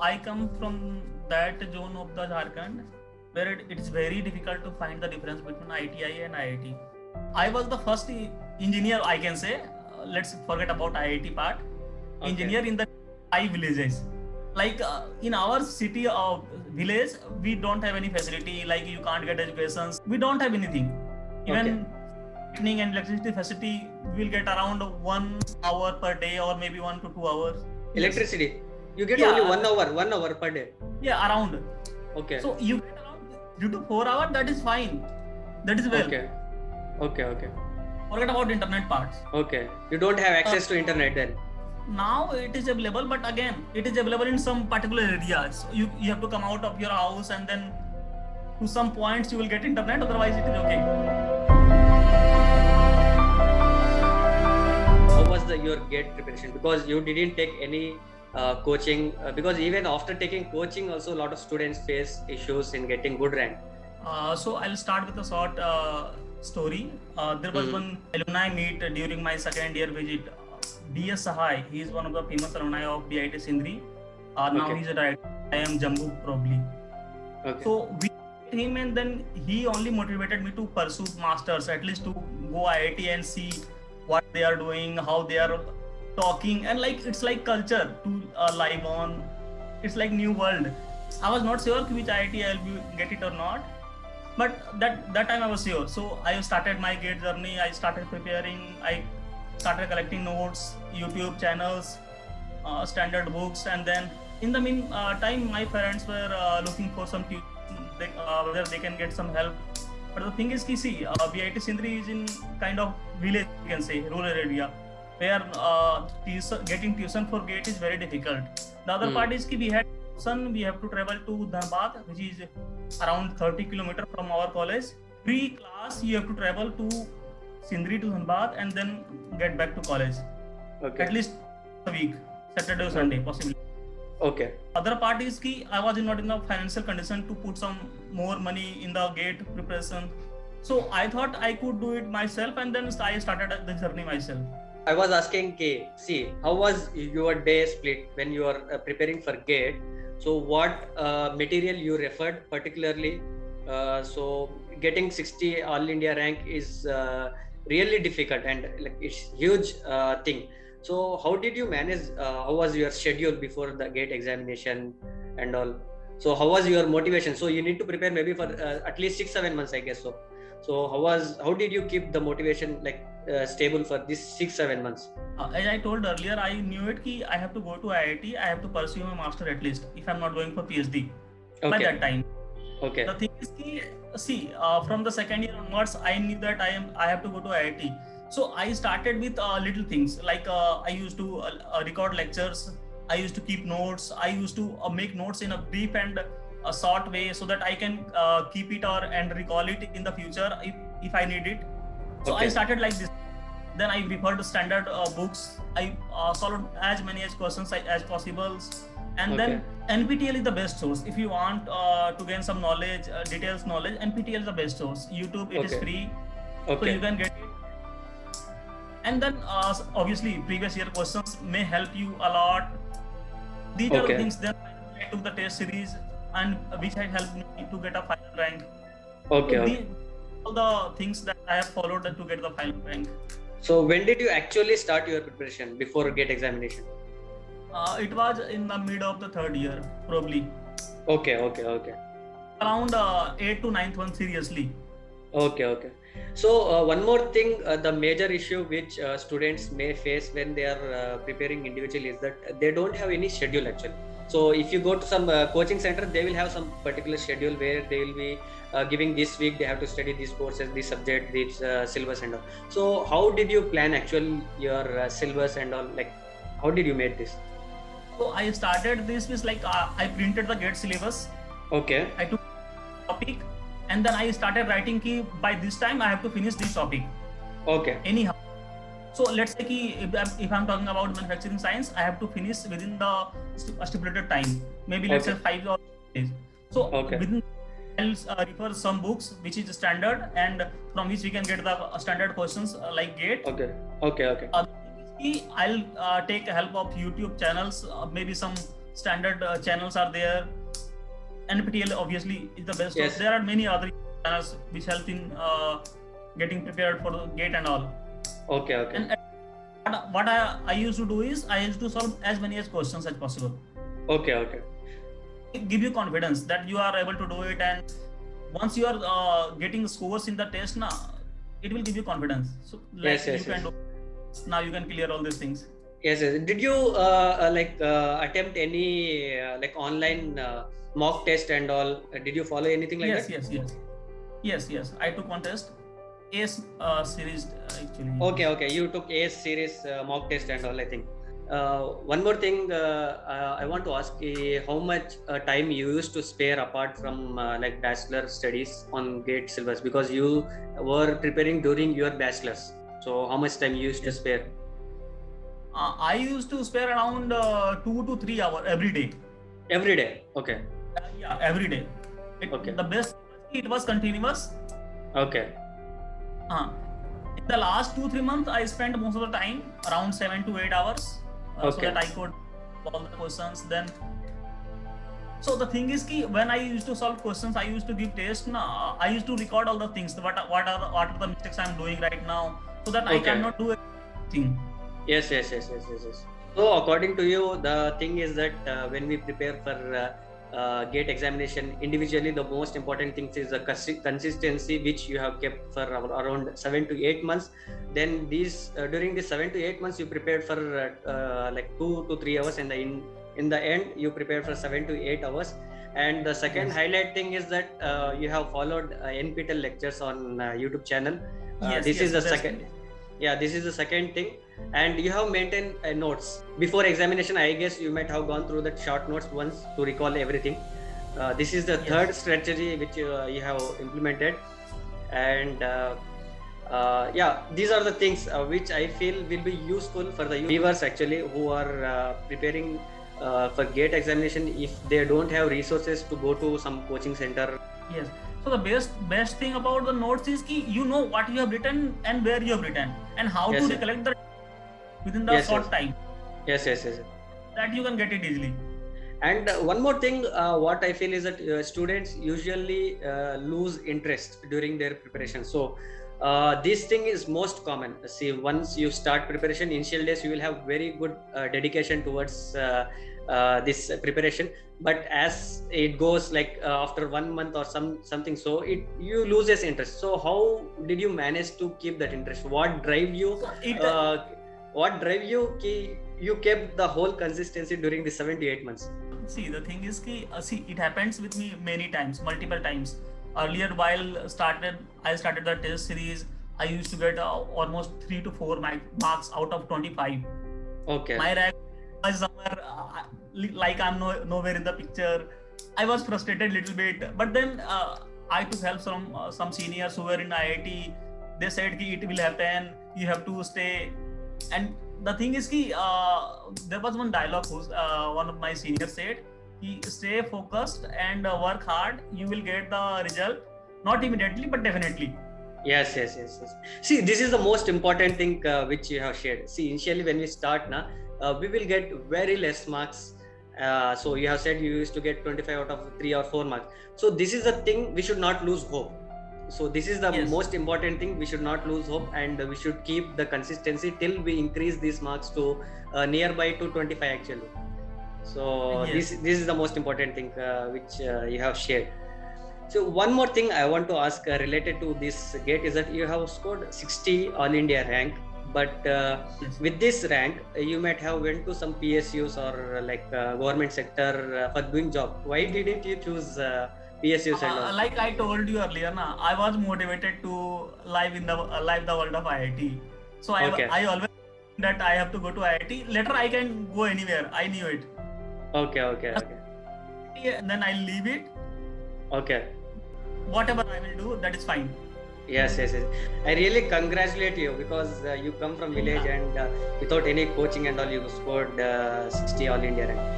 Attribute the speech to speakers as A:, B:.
A: I come from that zone of the Jharkhand where it is very difficult to find the difference between ITI and IIT. I was the first engineer, I can say. Let's forget about IIT part.
B: Okay.
A: Engineer in the 5 villages. Like in our city or village, we don't have any facility. Like you can't get education. We don't have anything. Even heating and electricity facility, we will get around 1 hour per day or maybe 1 to 2 hours.
B: Electricity? Yes. You get
A: Yeah,
B: only 1 hour per day?
A: Yeah, around.
B: Okay.
A: So you get around 3 to 4 hours, that is fine. That is well.
B: Okay.
A: Forget about internet parts.
B: Okay. You don't have access to internet then?
A: Now it is available, but again, it is available in some particular areas. So you have to come out of your house and then to some points you will get internet, otherwise it is okay.
B: How was your GATE preparation? Because you didn't take any coaching, because even after taking coaching also a lot of students face issues in getting good rank.
A: So I'll start with a short story. There was one alumni meet during my second year visit. DS Sahai, he is one of the famous alumni of BIT Sindri. Now he's a director. I am Jammu probably.
B: Okay.
A: So we met him and then he only motivated me to pursue masters, at least to go IIT and see what they are doing, how they are talking, and like it's like culture to live on. It's like new world. I was not sure which IIT I'll get it or not, but that time I was sure. So I started my GATE journey. I started preparing. I started collecting notes, YouTube channels, standard books, and then in the meantime, my parents were looking for some tuition, whether they can get some help. But the thing is, see, BIT Sindri is in kind of village, you can say, rural area, where getting tuition for GATE is very difficult. The other part is we had tuition, we have to travel to Dhanbad, which is around 30 kilometers from our college. Pre-class, you have to travel to Sindri to Dhanbad and then get back to college.
B: Okay.
A: At least a week, Saturday or Sunday, possibly.
B: Okay.
A: Other part is I was not in the financial condition to put some more money in the GATE preparation. So I thought I could do it myself, and then I started the journey myself.
B: I was asking, see, how was your day split when you are preparing for GATE? So what material you referred particularly? So getting 60 All India rank is really difficult and like it's huge thing. So how did you manage? How was your schedule before the GATE examination and all? So how was your motivation? So you need to prepare maybe for at least 6-7 months, I guess so. So how did you keep the motivation like stable for this 6-7 months?
A: As I told earlier, I knew it I have to go to IIT. I have to pursue my master at least if I'm not going for PhD by that time.
B: Okay.
A: The thing is, from the second year onwards, I knew that I have to go to IIT. So I started with little things like I used to record lectures. I used to keep notes. I used to make notes in a brief and a short way so that I can keep it and recall it in the future if I need it. So I started like this. Then I referred to standard books. I solved as many questions as possible. And then NPTEL is the best source. If you want to gain some knowledge, details knowledge, NPTEL is the best source. YouTube, it is free. So you can get it. And then obviously previous year questions may help you a lot. These are the things. Then I took the test series and which had helped me to get a final rank. All the things that I have followed to get the final rank.
B: So when did you actually start your preparation before GATE examination?
A: It was in the mid of the third year, probably.
B: Okay.
A: Around 8th to 9th one, seriously.
B: Okay. So one more thing, the major issue which students may face when they are preparing individually is that they don't have any schedule actually. So if you go to some coaching center, they will have some particular schedule where they will be giving this week they have to study these courses, this subject, this syllabus and all. So how did you plan actually your syllabus and all? Like how did you make this?
A: So I started this with like I printed the GATE syllabus.
B: Okay.
A: I took topic and then I started writing by this time I have to finish this topic.
B: Okay.
A: Anyhow. So let's say if I'm talking about manufacturing science, I have to finish within the stipulated time. Maybe let's say 5 or 6 days. So within I'll refer some books which is standard and from which we can get the standard questions like GATE.
B: Okay.
A: I'll take help of YouTube channels, maybe some standard channels are there. NPTEL obviously is the best.
B: Yes.
A: There are many other channels which help in getting prepared for the gate and all.
B: Okay, okay.
A: And what I used to do is I used to solve as many as questions as possible.
B: Okay, okay.
A: It give you confidence that you are able to do it, and once you are getting scores in the test, now it will give you confidence. So like
B: Yes,
A: you can do now, you can clear all these things.
B: Yes, yes. Did you attempt any like online mock test and all? Did you follow anything like that?
A: Yes. I took one test, ACE series actually.
B: Okay, okay. You took ACE series mock test and all, I think. One more thing I want to ask, how much time you used to spare apart from like bachelor studies on GATE syllabus, because you were preparing during your bachelor's. So how much time you used to spare?
A: I used to spare around 2 to 3 hours every day.
B: Every day? Okay.
A: Yeah, every day.
B: Okay.
A: The best, it was continuous.
B: Okay.
A: In the last 2-3 months, I spent most of the time around 7 to 8 hours, so that I could solve the questions. Then, so the thing is, when I used to solve questions, I used to give tests. I used to record all the things. What are the mistakes I'm doing right now, so that I cannot do anything.
B: Yes. So according to you, the thing is that when we prepare for GATE examination individually, the most important thing is the consistency which you have kept for around 7 to 8 months. Then these during the 7 to 8 months you prepared for like 2 to 3 hours, and in the end you prepared for 7 to 8 hours. And the second highlight thing is that you have followed NPTEL lectures on YouTube channel. This is the second. Yeah, this is the second thing. And you have maintained notes before examination. I guess you might have gone through that short notes once to recall everything. This is the third strategy which you have implemented. And these are the things which I feel will be useful for the viewers actually who are preparing for GATE examination, if they don't have resources to go to some coaching center.
A: Yes. So the best thing about the notes is you know what you have written and where you have written and how to recollect the within the short time.
B: Yes.
A: That you can get it easily.
B: And one more thing, what I feel is that students usually lose interest during their preparation. So this thing is most common. See, once you start preparation, initial days you will have very good dedication towards this preparation, but as it goes, like after 1 month or something, so you loses interest. So how did you manage to keep that interest? What drive you? You kept the whole consistency during the 7 to 8 months.
A: See, the thing is it happens with me multiple times. Earlier, while I started the test series, I used to get almost 3 to 4 marks out of 25.
B: Okay.
A: My rank was somewhere like I'm nowhere in the picture. I was frustrated a little bit, but then I took help from some seniors who were in IIT. They said it will happen. You have to stay. And the thing is there was one dialogue one of my seniors said, stay focused and work hard. You will get the result, not immediately, but definitely.
B: Yes. See, this is the most important thing which you have shared. See, initially when we start, we will get very less marks. So you have said you used to get 25 out of 3 or 4 marks. So this is the thing, we should not lose hope. So this is the most important thing. We should not lose hope, and we should keep the consistency till we increase these marks to nearby to 25 actually. So this is the most important thing which you have shared. So one more thing I want to ask related to this GATE is that you have scored 60 All India rank, but with this rank you might have went to some PSUs or like government sector for doing job. Why didn't you choose PSUs and all?
A: Like I told you earlier, I was motivated to live the world of IIT. So I always that I have to go to IIT. Later I can go anywhere. I knew it.
B: Okay.
A: And then I leave it.
B: Okay.
A: Whatever I will do, that is fine.
B: Yes. I really congratulate you, because you come from village and without any coaching and all, you scored 60 All India rank.